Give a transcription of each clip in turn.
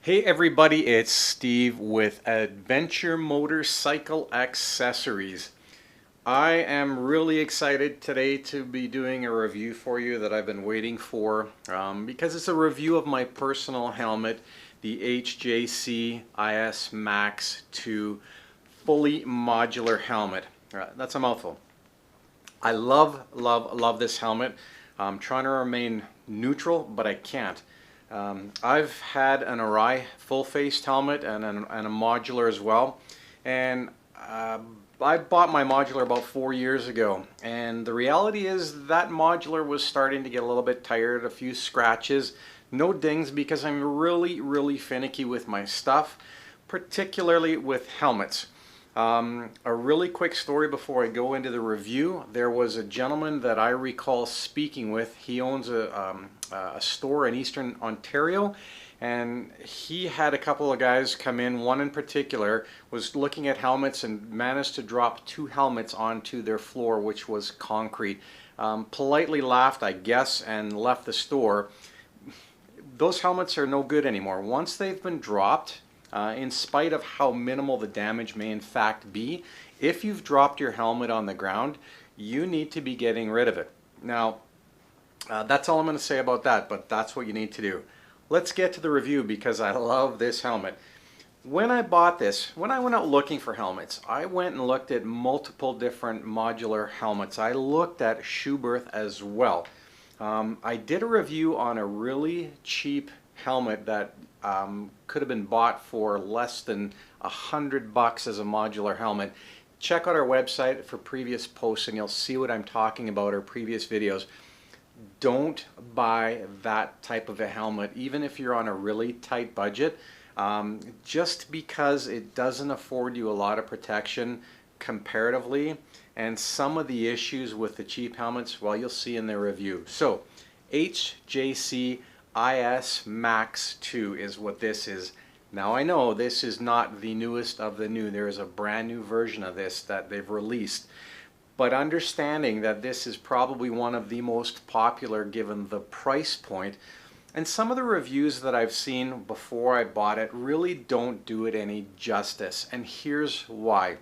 Hey everybody, it's Steve with Adventure Motorcycle Accessories. I am really excited today to be doing a review for you that I've been waiting for because it's a review of my personal helmet, the HJC IS Maxx 2 fully modular helmet. That's a mouthful. I love this helmet. I'm trying to remain neutral, but I can't. I've had an Arai full-faced helmet and a modular as well, and I bought my modular about 4 years ago, and the reality is that modular was starting to get a little bit tired, a few scratches, no dings because I'm really finicky with my stuff, particularly with helmets. A really quick story before I go into the review. There was a gentleman that I recall speaking with. He owns a store in Eastern Ontario, and he had a couple of guys come in. One in particular was looking at helmets and managed to drop 2 helmets onto their floor, which was concrete. Politely laughed, I guess, and left the store. Those helmets are no good anymore. Once they've been dropped, in spite of how minimal the damage may in fact be, if you've dropped your helmet on the ground, you need to be getting rid of it. Now, that's all I'm going to say about that, but that's what you need to do. Let's get to the review because I love this helmet. When I bought this, when I went out looking for helmets, I went and looked at multiple different modular helmets. I looked at Schuberth as well. I did a review on a really cheap helmet that could have been bought for less than $100 as a modular helmet. Check out our website for previous posts and you'll see what I'm talking about, or previous videos. Don't buy that type of a helmet even if you're on a really tight budget, just because it doesn't afford you a lot of protection comparatively, and some of the issues with the cheap helmets, well, you'll see in the review. So HJC IS Maxx 2 is what this is. Now I know this is not the newest of the new. There is a brand new version of this that they've released. But understanding that this is probably one of the most popular given the price point, and some of the reviews that I've seen before I bought it really don't do it any justice. And here's why.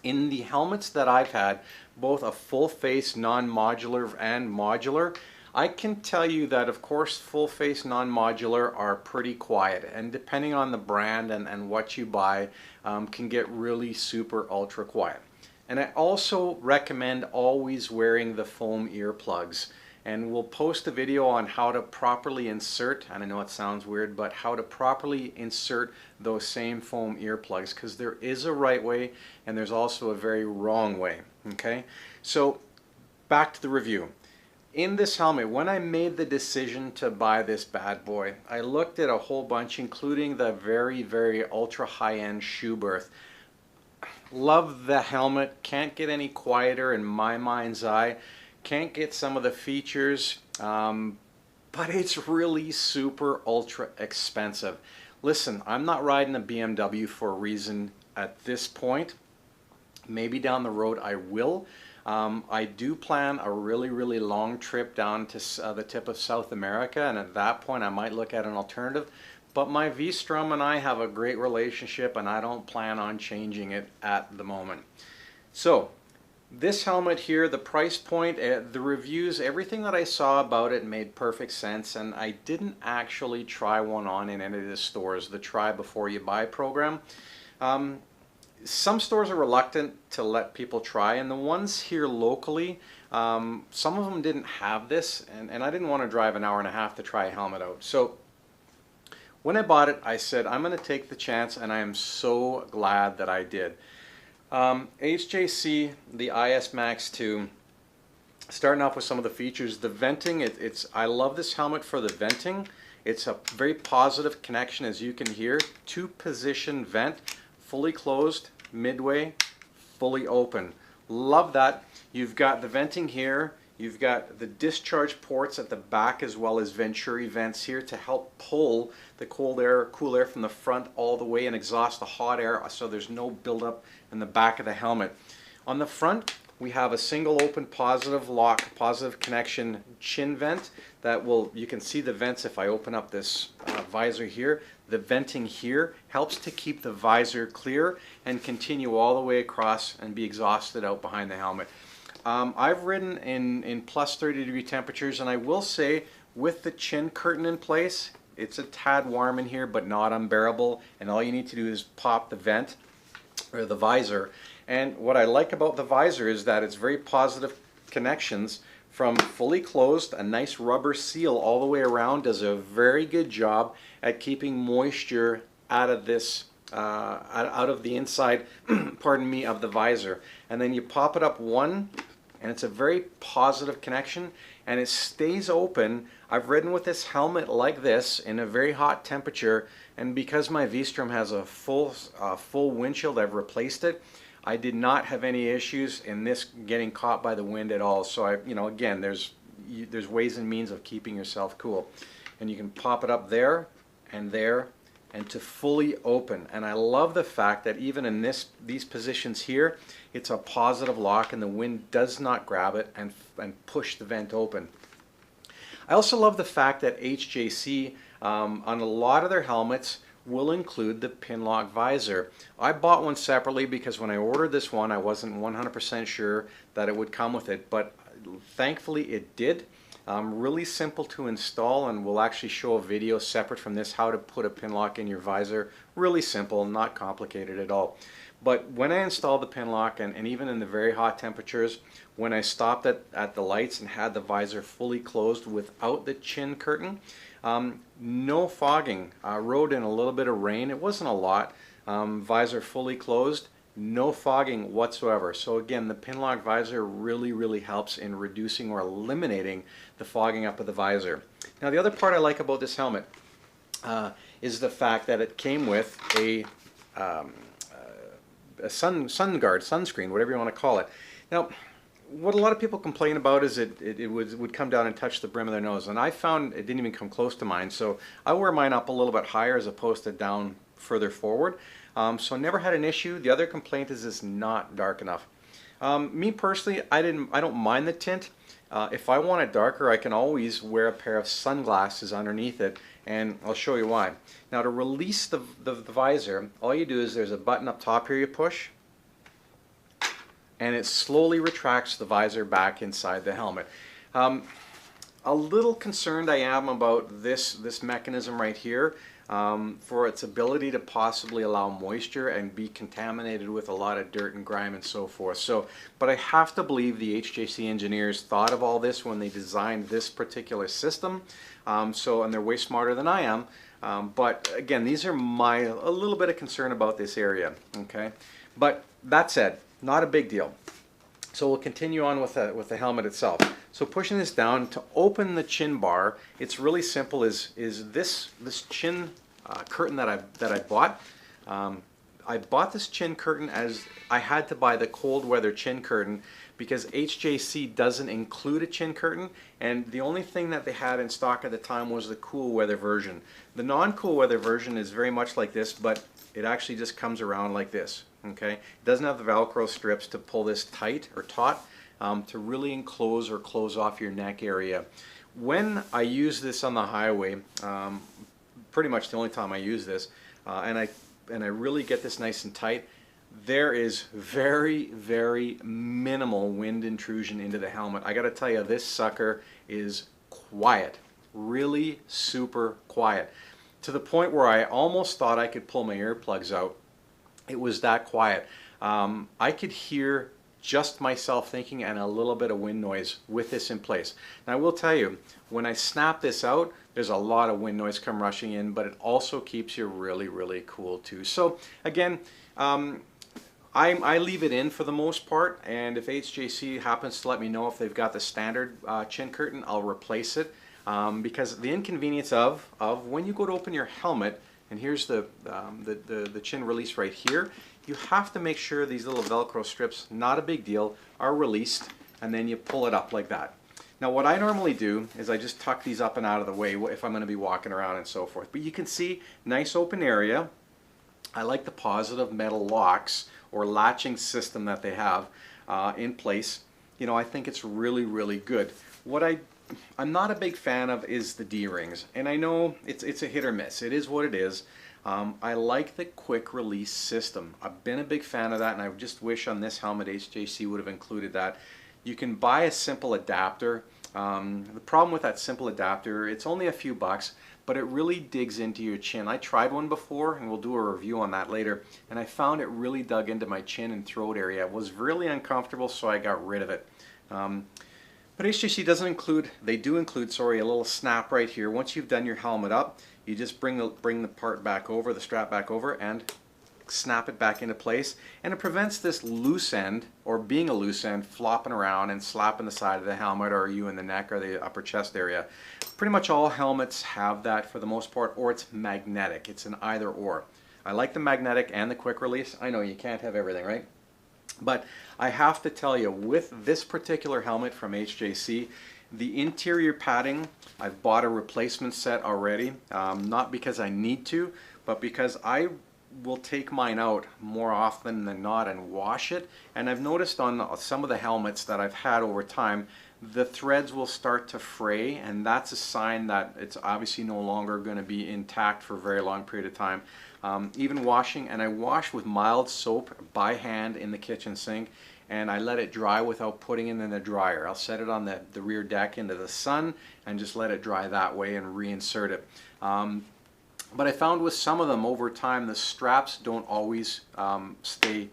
In the helmets that I've had, both a full face non-modular and modular, I can tell you that of course full face non-modular are pretty quiet, and depending on the brand and what you buy, can get really super ultra quiet. And I also recommend always wearing the foam earplugs. And we'll post a video on how to properly insert, and I know it sounds weird, but how to properly insert those same foam earplugs, because there is a right way and there's also a very wrong way. Okay, so back to the review. In this helmet, when I made the decision to buy this bad boy, I looked at a whole bunch, including the very ultra high-end Schuberth. Love the helmet, can't get any quieter in my mind's eye, can't get some of the features, but it's really super ultra expensive. Listen, I'm not riding a BMW for a reason at this point. Maybe down the road I will. I do plan a really long trip down to the tip of South America, and at that point I might look at an alternative. But my V-Strom and I have a great relationship, and I don't plan on changing it at the moment. So this helmet here, the price point, the reviews, everything that I saw about it made perfect sense, and I didn't actually try one on in any of the stores, the try before you buy program. Some stores are reluctant to let people try, and the ones here locally, some of them didn't have this, and I didn't want to drive an hour and a half to try a helmet out. So when I bought it, I said, I'm going to take the chance, and I am so glad that I did. HJC, the IS Maxx 2, starting off with some of the features. The venting, I love this helmet for the venting. It's a very positive connection, as you can hear. 2-position vent, fully closed, midway, fully open. Love that. You've got the venting here. You've got the discharge ports at the back, as well as venturi vents here to help pull the cool air from the front all the way and exhaust the hot air, so there's no buildup in the back of the helmet. On the front, we have a single open positive lock, positive connection chin vent that will, you can see the vents if I open up this visor here, the venting here helps to keep the visor clear and continue all the way across and be exhausted out behind the helmet. I've ridden in plus 30-degree temperatures, and I will say with the chin curtain in place, it's a tad warm in here, but not unbearable, and all you need to do is pop the vent or the visor. And what I like about the visor is that it's very positive connections from fully closed. A nice rubber seal all the way around does a very good job at keeping moisture out of this out of the inside pardon me, of the visor. And then you pop it up one, and it's a very positive connection, and it stays open. I've ridden with this helmet like this in a very hot temperature, and because my V-Strom has a full windshield, I've replaced it. I did not have any issues in this getting caught by the wind at all. So again, there's ways and means of keeping yourself cool, and you can pop it up there and to fully open. And I love the fact that even in these positions here, it's a positive lock and the wind does not grab it and push the vent open. I also love the fact that HJC on a lot of their helmets will include the pin lock visor. I bought one separately because when I ordered this one I wasn't 100% sure that it would come with it, but thankfully it did. Really simple to install, and we'll actually show a video separate from this how to put a pin lock in your visor. Really simple, not complicated at all. But when I installed the pin lock, and even in the very hot temperatures, when I stopped at the lights and had the visor fully closed without the chin curtain, no fogging. Rode in a little bit of rain. It wasn't a lot. Visor fully closed. No fogging whatsoever. So again, the pin lock visor really helps in reducing or eliminating the fogging up of the visor. Now the other part I like about this helmet is the fact that it came with a sun guard, sunscreen, whatever you want to call it. Now, what a lot of people complain about is it would come down and touch the brim of their nose, and I found it didn't even come close to mine, so I wear mine up a little bit higher as opposed to down further forward. So I never had an issue. The other complaint is it's not dark enough. Me personally, I don't mind the tint. If I want it darker, I can always wear a pair of sunglasses underneath it, and I'll show you why. Now to release the visor, all you do is there's a button up top here you push, and it slowly retracts the visor back inside the helmet. A little concerned I am about this mechanism right here for its ability to possibly allow moisture and be contaminated with a lot of dirt and grime and so forth. So, but I have to believe the HJC engineers thought of all this when they designed this particular system. And they're way smarter than I am. But again, these are a little bit of concern about this area. Okay, but that said, not a big deal. So we'll continue on with the helmet itself. So pushing this down to open the chin bar, it's really simple. Is this chin curtain that I bought? I bought this chin curtain as I had to buy the cold weather chin curtain because HJC doesn't include a chin curtain, and the only thing that they had in stock at the time was the cool weather version. The non-cool weather version is very much like this, but it actually just comes around like this. Okay, it doesn't have the Velcro strips to pull this tight or taut to really enclose or close off your neck area. When I use this on the highway, pretty much the only time I use this, and I really get this nice and tight, there is very minimal wind intrusion into the helmet. I gotta tell you, this sucker is quiet, really super quiet, to the point where I almost thought I could pull my earplugs out. It was that quiet. I could hear just myself thinking and a little bit of wind noise with this in place. Now I will tell you, when I snap this out, there's a lot of wind noise come rushing in, but it also keeps you really cool too. So again, I leave it in for the most part, and if HJC happens to let me know if they've got the standard chin curtain, I'll replace it, because the inconvenience of when you go to open your helmet, and here's the chin release right here, you have to make sure these little Velcro strips, not a big deal, are released, and then you pull it up like that. Now what I normally do is I just tuck these up and out of the way if I'm going to be walking around and so forth. But you can see, nice open area. I like the positive metal locks or latching system that they have in place. You know, I think it's really good. What I I'm not a big fan of is the D-rings, and I know it's a hit or miss. It is what it is. I like the quick release system. I've been a big fan of that, and I just wish on this helmet HJC would have included that. You can buy a simple adapter. The problem with that simple adapter, it's only a few bucks, but it really digs into your chin. I tried one before, and we'll do a review on that later, and I found it really dug into my chin and throat area. It was really uncomfortable, so I got rid of it. But HJC doesn't include, they do include, sorry, a little snap right here. Once you've done your helmet up, you just bring the part back over, the strap back over, and snap it back into place. And it prevents this loose end, or being a loose end, flopping around and slapping the side of the helmet, or you in the neck or the upper chest area. Pretty much all helmets have that for the most part, or it's magnetic. It's an either or. I like the magnetic and the quick release. I know you can't have everything, right? But I have to tell you, with this particular helmet from HJC, the interior padding, I've bought a replacement set already, not because I need to, but because I will take mine out more often than not and wash it. And I've noticed on some of the helmets that I've had over time, the threads will start to fray, and that's a sign that it's obviously no longer going to be intact for a very long period of time. Even washing, and I wash with mild soap by hand in the kitchen sink, and I let it dry without putting it in the dryer. I'll set it on the rear deck into the sun and just let it dry that way and reinsert it. But I found with some of them over time, the straps don't always stay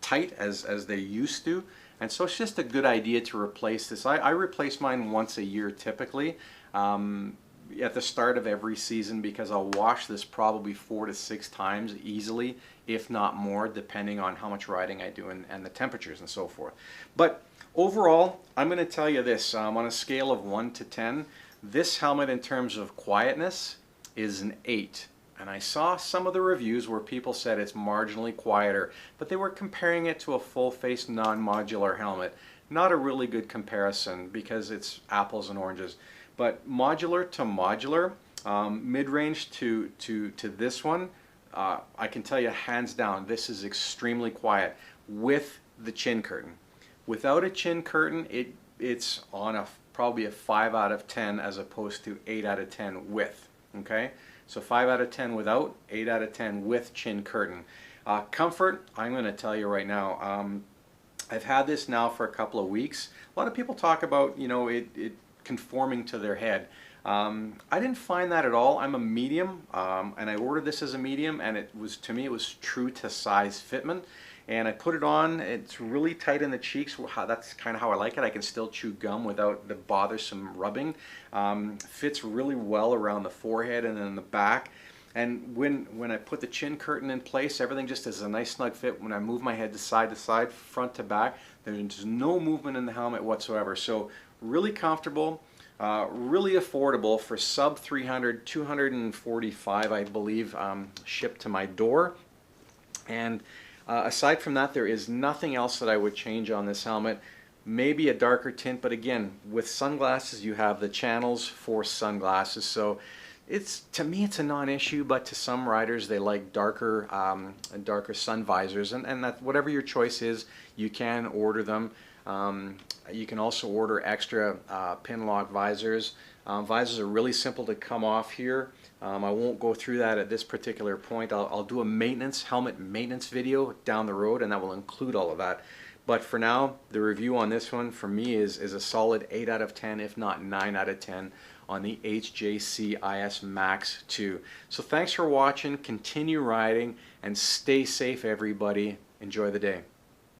tight as they used to. And so it's just a good idea to replace this. I replace mine once a year typically, at the start of every season, because I'll wash this probably 4 to 6 times easily, if not more, depending on how much riding I do and the temperatures and so forth. But overall, I'm going to tell you this, on a scale of 1 to 10, this helmet in terms of quietness is an 8. And I saw some of the reviews where people said it's marginally quieter, but they were comparing it to a full-face non-modular helmet. Not a really good comparison because it's apples and oranges. But modular to modular, mid-range to this one, I can tell you hands down, this is extremely quiet with the chin curtain. Without a chin curtain, it's on probably a 5 out of 10 as opposed to 8 out of 10 with. Okay, so 5 out of 10 without, 8 out of 10 with chin curtain. Comfort, I'm going to tell you right now, I've had this now for a couple of weeks. A lot of people talk about, you know, it conforming to their head. I didn't find that at all. I'm a medium, and I ordered this as a medium, and it was, to me, it was true to size fitment. And I put it on, it's really tight in the cheeks. That's kind of how I like it. I can still chew gum without the bothersome rubbing. Fits really well around the forehead and in the back. And when I put the chin curtain in place, everything just is a nice snug fit. When I move my head to side, front to back, there's just no movement in the helmet whatsoever. So really comfortable, really affordable for sub 300, 245 I believe, shipped to my door. And aside from that, there is nothing else that I would change on this helmet. Maybe a darker tint, but again, with sunglasses, you have the channels for sunglasses. So to me, it's a non-issue, but to some riders, they like darker sun visors, and that whatever your choice is, you can order them. You can also order extra pin lock visors. Visors are really simple to come off here. I won't go through that at this particular point. I'll do a helmet maintenance video down the road, and that will include all of that. But for now, the review on this one for me is a solid 8 out of 10, if not 9 out of 10 on the HJC IS Maxx 2. So thanks for watching, continue riding, and stay safe everybody. Enjoy the day.